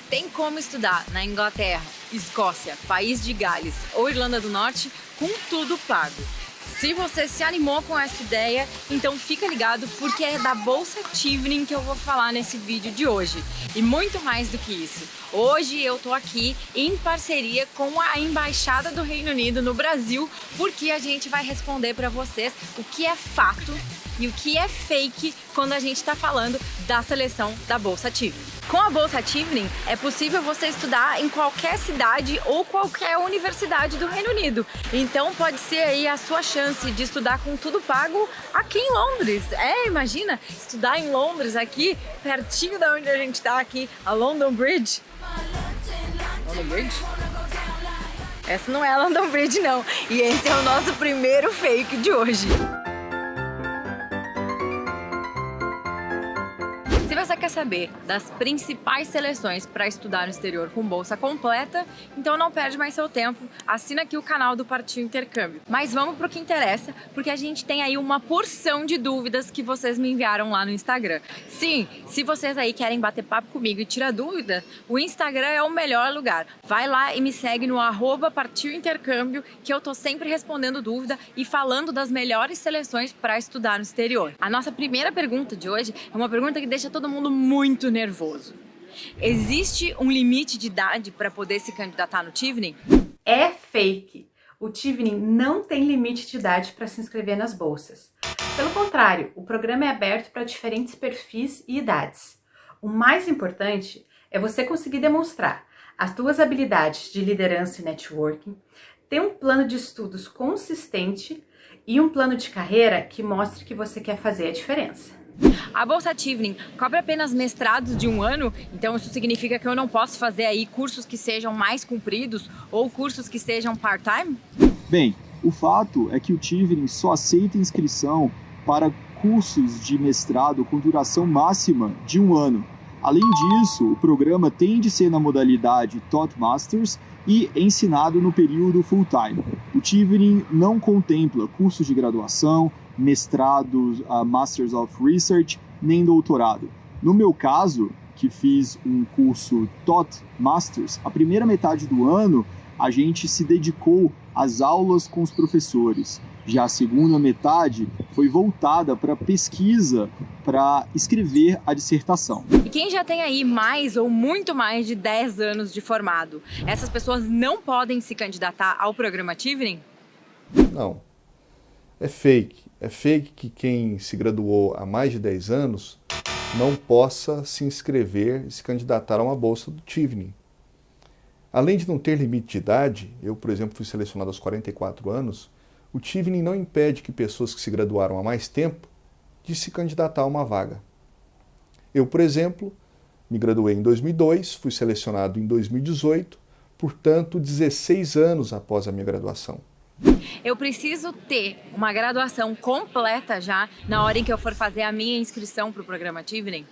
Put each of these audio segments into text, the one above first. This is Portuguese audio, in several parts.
Tem como estudar na Inglaterra, Escócia, País de Gales ou Irlanda do Norte com tudo pago. Se você se animou com essa ideia, então fica ligado porque é da Bolsa Chevening que eu vou falar nesse vídeo de hoje. E muito mais do que isso. Hoje eu tô aqui em parceria com a Embaixada do Reino Unido no Brasil, porque a gente vai responder para vocês o que é fato e o que é fake quando a gente está falando da seleção da Bolsa Chevening. Com a Bolsa Chevening é possível você estudar em qualquer cidade ou qualquer universidade do Reino Unido. Então pode ser aí a sua chance de estudar com tudo pago aqui em Londres. Imagina estudar em Londres aqui, pertinho da onde a gente está aqui, a London Bridge. London Bridge? Essa não é a London Bridge não. E esse é o nosso primeiro fake de hoje. Se você quer saber das principais seleções para estudar no exterior com bolsa completa, então não perde mais seu tempo, assina aqui o canal do Partiu Intercâmbio. Mas vamos para o que interessa, porque a gente tem aí uma porção de dúvidas que vocês me enviaram lá no Instagram. Sim, se vocês aí querem bater papo comigo e tirar dúvida, o Instagram é o melhor lugar. Vai lá e me segue no @partiuintercâmbio, que eu tô sempre respondendo dúvida e falando das melhores seleções para estudar no exterior. A nossa primeira pergunta de hoje é uma pergunta que deixa todo mundo muito nervoso. Existe um limite de idade para poder se candidatar no Chevening? É fake. O Chevening não tem limite de idade para se inscrever nas bolsas. Pelo contrário, o programa é aberto para diferentes perfis e idades. O mais importante é você conseguir demonstrar as suas habilidades de liderança e networking, ter um plano de estudos consistente e um plano de carreira que mostre que você quer fazer a diferença. A Bolsa Chevening cobre apenas mestrados de 1 ano, então isso significa que eu não posso fazer aí cursos que sejam mais compridos ou cursos que sejam part-time? Bem, o fato é que o Chevening só aceita inscrição para cursos de mestrado com duração máxima de 1 ano. Além disso, o programa tem de ser na modalidade Taught Masters e ensinado no período full-time. O Chevening não contempla cursos de graduação, mestrados, Masters of Research, nem doutorado. No meu caso, que fiz um curso Taught Masters, a primeira metade do ano a gente se dedicou às aulas com os professores. Já a segunda metade foi voltada para pesquisa, para escrever a dissertação. E quem já tem aí mais ou muito mais de 10 anos de formado, essas pessoas não podem se candidatar ao programa Chevening? Não. É fake. É fake que quem se graduou há mais de 10 anos não possa se inscrever e se candidatar a uma bolsa do Chevening. Além de não ter limite de idade, eu, por exemplo, fui selecionado aos 44 anos, o Chevening não impede que pessoas que se graduaram há mais tempo de se candidatar a uma vaga. Eu, por exemplo, me graduei em 2002, fui selecionado em 2018, portanto, 16 anos após a minha graduação. Eu preciso ter uma graduação completa já na hora em que eu for fazer a minha inscrição para o programa Chevening?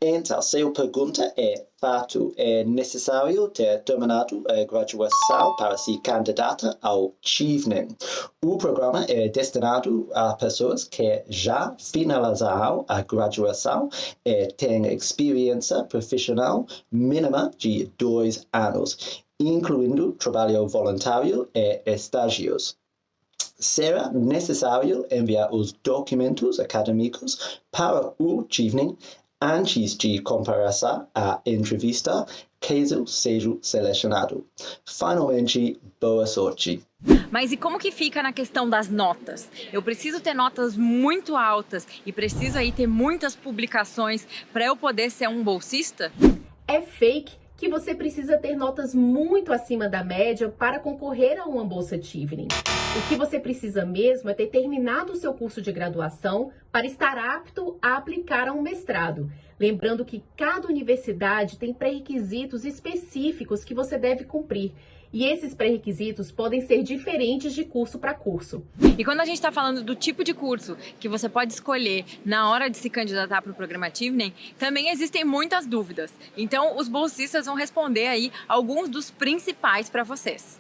Então, se a pergunta é fato é necessário ter terminado a graduação para se candidatar ao Chevening. O programa é destinado a pessoas que já finalizaram a graduação e têm experiência profissional mínima de 2 anos, incluindo trabalho voluntário e estágios. Será necessário enviar os documentos acadêmicos para o Chevening antes de comparecer à entrevista, caso seja selecionado. Finalmente, boa sorte! Mas e como que fica na questão das notas? Eu preciso ter notas muito altas e preciso aí ter muitas publicações para eu poder ser um bolsista? É fake que você precisa ter notas muito acima da média para concorrer a uma bolsa Chevening. O que você precisa mesmo é ter terminado o seu curso de graduação para estar apto a aplicar a um mestrado. Lembrando que cada universidade tem pré-requisitos específicos que você deve cumprir. E esses pré-requisitos podem ser diferentes de curso para curso. E quando a gente está falando do tipo de curso que você pode escolher na hora de se candidatar para o programa Tivnen, também existem muitas dúvidas. Então, os bolsistas vão responder aí alguns dos principais para vocês.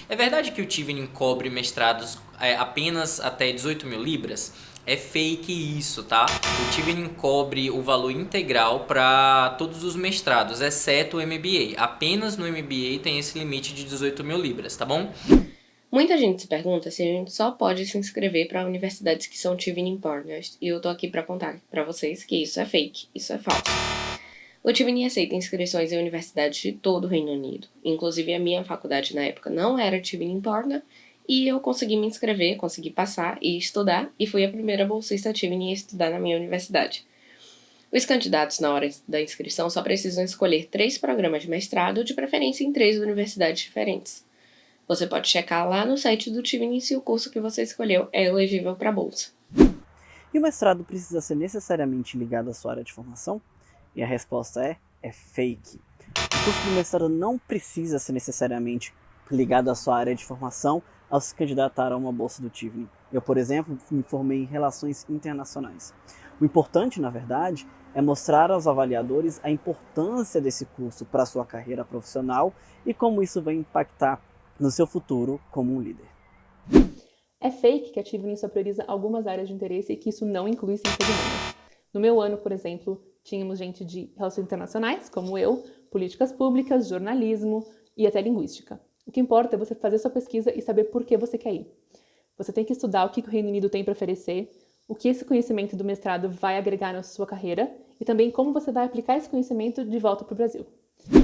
É verdade que o Tivnen cobre mestrados apenas até 18 mil libras? É fake isso, tá? O Tivnen cobre o valor integral para todos os mestrados, exceto o MBA. Apenas no MBA tem esse limite de 18 mil libras, tá bom? Muita gente se pergunta se a gente só pode se inscrever para universidades que são Tivnen Partners. E eu tô aqui para contar para vocês que isso é fake, isso é falso. O Tivnen aceita inscrições em universidades de todo o Reino Unido. Inclusive a minha faculdade na época não era Tivnen Partner, e eu consegui me inscrever, consegui passar e estudar, e fui a primeira bolsista Tivnen a estudar na minha universidade. Os candidatos, na hora da inscrição, só precisam escolher 3 programas de mestrado, de preferência em 3 universidades diferentes. Você pode checar lá no site do Tivnen se o curso que você escolheu é elegível para a bolsa. E o mestrado precisa ser necessariamente ligado à sua área de formação? E a resposta é fake. O curso de mestrado não precisa ser necessariamente ligado à sua área de formação ao se candidatar a uma bolsa do Tivnen. Eu, por exemplo, me formei em Relações Internacionais. O importante, na verdade, é mostrar aos avaliadores a importância desse curso para a sua carreira profissional e como isso vai impactar no seu futuro como um líder. É fake que a Tivnen só prioriza algumas áreas de interesse e que isso não inclui ciências humanas. No meu ano, por exemplo, tínhamos gente de Relações Internacionais, como eu, Políticas Públicas, Jornalismo e até Linguística. O que importa é você fazer sua pesquisa e saber por que você quer ir. Você tem que estudar o que o Reino Unido tem para oferecer, o que esse conhecimento do mestrado vai agregar na sua carreira e também como você vai aplicar esse conhecimento de volta para o Brasil.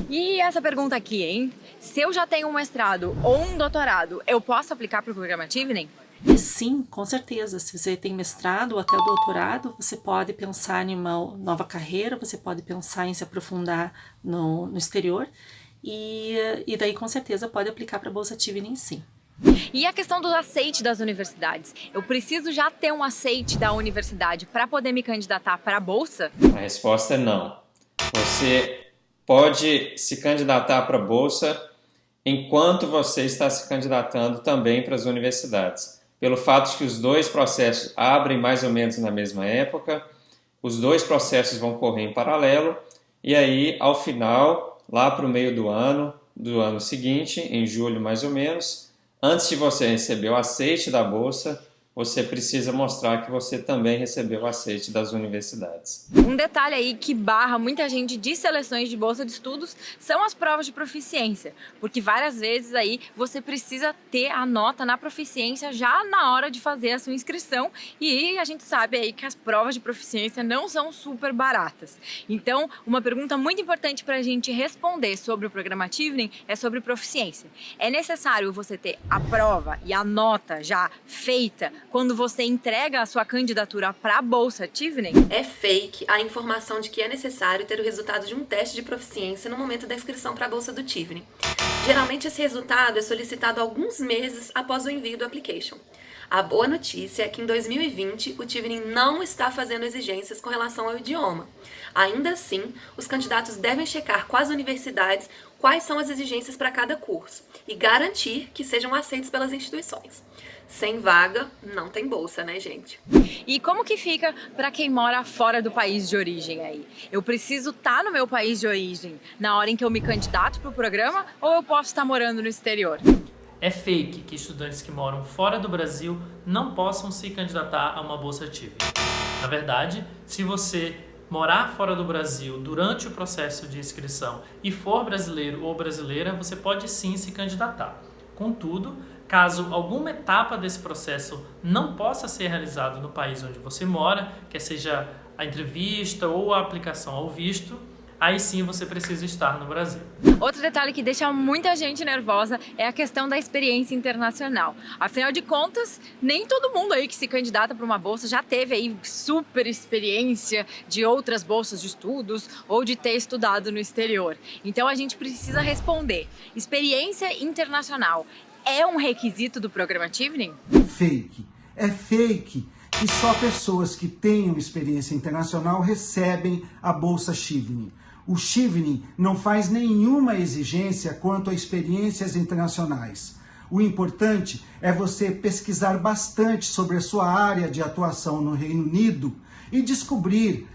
E essa pergunta aqui, hein? Se eu já tenho um mestrado ou um doutorado, eu posso aplicar para o programa Tivnen? Sim, com certeza. Se você tem mestrado ou até o doutorado, você pode pensar em uma nova carreira, você pode pensar em se aprofundar no exterior. E daí, com certeza, pode aplicar para a Bolsa Tivnen, sim. E a questão do aceite das universidades? Eu preciso já ter um aceite da universidade para poder me candidatar para a Bolsa? A resposta é não. Você pode se candidatar para a Bolsa enquanto você está se candidatando também para as universidades. Pelo fato de que os 2 processos abrem mais ou menos na mesma época, os 2 processos vão correr em paralelo, e aí, ao final, lá para o meio do ano seguinte, em julho mais ou menos, antes de você receber o aceite da bolsa, você precisa mostrar que você também recebeu o aceite das universidades. Um detalhe aí que barra muita gente de seleções de bolsa de estudos são as provas de proficiência, porque várias vezes aí você precisa ter a nota na proficiência já na hora de fazer a sua inscrição, e a gente sabe aí que as provas de proficiência não são super baratas. Então, uma pergunta muito importante para a gente responder sobre o programa Tivnen é sobre proficiência. É necessário você ter a prova e a nota já feita quando você entrega a sua candidatura para a Bolsa Tivnen? É fake a informação de que é necessário ter o resultado de um teste de proficiência no momento da inscrição para a Bolsa do Tivnen. Geralmente esse resultado é solicitado alguns meses após o envio do application. A boa notícia é que em 2020 o Tivnen não está fazendo exigências com relação ao idioma. Ainda assim, os candidatos devem checar com as universidades quais são as exigências para cada curso e garantir que sejam aceitos pelas instituições. Sem vaga, não tem bolsa, né, gente? E como que fica para quem mora fora do país de origem aí? Eu preciso estar no meu país de origem na hora em que eu me candidato para o programa, ou eu posso estar morando no exterior? É fake que estudantes que moram fora do Brasil não possam se candidatar a uma bolsa Tivnen. Na verdade, se você morar fora do Brasil durante o processo de inscrição e for brasileiro ou brasileira, você pode sim se candidatar. Contudo, caso alguma etapa desse processo não possa ser realizada no país onde você mora, quer seja a entrevista ou a aplicação ao visto, aí sim você precisa estar no Brasil. Outro detalhe que deixa muita gente nervosa é a questão da experiência internacional. Afinal de contas, nem todo mundo aí que se candidata para uma bolsa já teve aí super experiência de outras bolsas de estudos ou de ter estudado no exterior. Então a gente precisa responder: experiência internacional é um requisito do programa Tivnen? Fake. É fake que só pessoas que tenham experiência internacional recebem a bolsa Tivnen. O Chevening não faz nenhuma exigência quanto a experiências internacionais. O importante é você pesquisar bastante sobre a sua área de atuação no Reino Unido e descobrir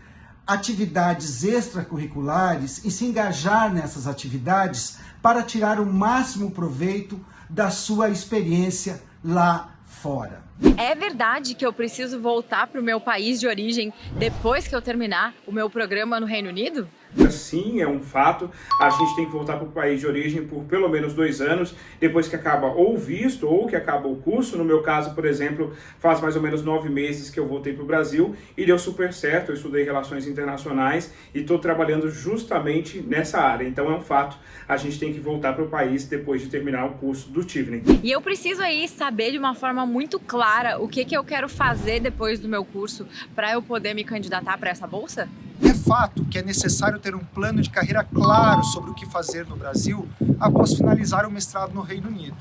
atividades extracurriculares e se engajar nessas atividades para tirar o máximo proveito da sua experiência lá fora. É verdade que eu preciso voltar para o meu país de origem depois que eu terminar o meu programa no Reino Unido? Sim, é um fato. A gente tem que voltar para o país de origem por pelo menos 2 anos, depois que acaba ou o visto ou que acaba o curso. No meu caso, por exemplo, faz mais ou menos 9 meses que eu voltei para o Brasil e deu super certo. Eu estudei Relações Internacionais e estou trabalhando justamente nessa área. Então é um fato, a gente tem que voltar para o país depois de terminar o curso do Chevening. E eu preciso aí saber de uma forma muito clara o que eu quero fazer depois do meu curso para eu poder me candidatar para essa bolsa? É fato que é necessário ter um plano de carreira claro sobre o que fazer no Brasil após finalizar o mestrado no Reino Unido.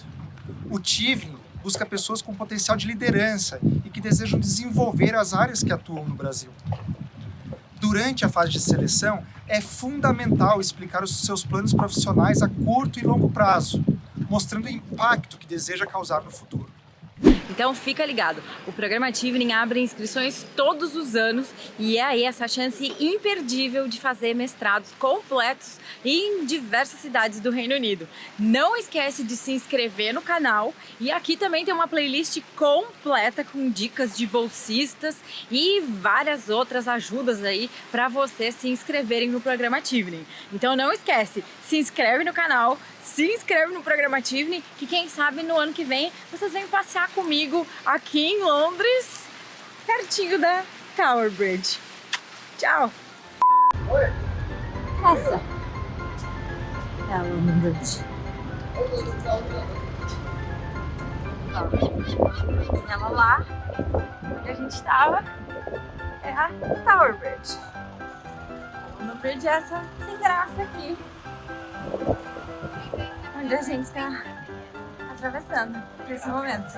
O Chevening busca pessoas com potencial de liderança e que desejam desenvolver as áreas que atuam no Brasil. Durante a fase de seleção, é fundamental explicar os seus planos profissionais a curto e longo prazo, mostrando o impacto que deseja causar no futuro. Então fica ligado, o programa Chevening abre inscrições todos os anos e é aí essa chance imperdível de fazer mestrados completos em diversas cidades do Reino Unido. Não esquece de se inscrever no canal e aqui também tem uma playlist completa com dicas de bolsistas e várias outras ajudas aí para vocês se inscreverem no programa Chevening. Então não esquece, se inscreve no canal, se inscreve no programa Chevening, que quem sabe no ano que vem vocês vêm passear comigo aqui em Londres, pertinho da Tower Bridge. Tchau! Essa é a London Bridge. Ela lá, onde a gente estava, é a Tower Bridge. A London Bridge é essa sem graça aqui, onde a gente está atravessando nesse momento.